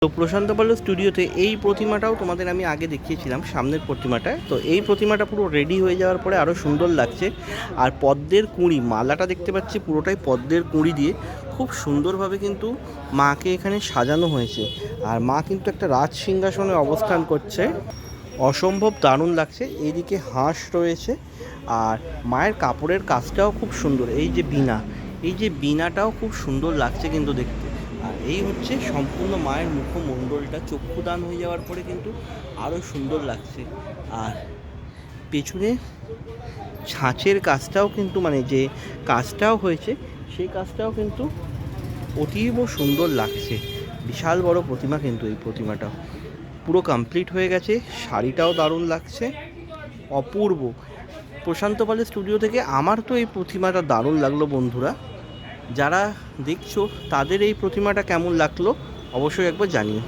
তো প্রশান্ত পাল স্টুডিওতে এই প্রতিমাটাও তোমাদের আমি আগে দেখিয়েছিলাম, সামনের প্রতিমাটা। তো এই প্রতিমাটা পুরো রেডি হয়ে যাওয়ার পরে আরও সুন্দর লাগছে। আর পদ্মের কুঁড়ি, মালাটা দেখতে পাচ্ছি পুরোটাই পদ্মের কুঁড়ি দিয়ে খুব সুন্দরভাবে কিন্তু মাকে এখানে সাজানো হয়েছে। আর মা কিন্তু একটা রাজ সিংহাসনে অবস্থান করছে, অসম্ভব দারুণ লাগছে। এইদিকে হাঁস রয়েছে, আর মায়ের কাপড়ের কাজটাও খুব সুন্দর। এই যে বীণা, এই যে বীণাটাও খুব সুন্দর লাগছে কিন্তু দেখতে। আর এই হচ্ছে সম্পূর্ণ মায়ের মুখমণ্ডলটা, চক্ষুদান হয়ে যাওয়ার পরে কিন্তু আরও সুন্দর লাগছে। আর পেছনে ছাঁচের কাজটাও কিন্তু, মানে যে কাজটাও হয়েছে সেই কাজটাও কিন্তু অতীব সুন্দর লাগছে। বিশাল বড় প্রতিমা কিন্তু এই প্রতিমাটাও পুরো কমপ্লিট হয়ে গেছে। শাড়িটাও দারুণ লাগছে, অপূর্ব। প্রশান্ত পালের স্টুডিও থেকে আমার তো এই প্রতিমাটা দারুণ লাগলো বন্ধুরা। যারা দেখছো তাদের এই প্রতিমাটা কেমন লাগলো অবশ্যই একবার জানিও।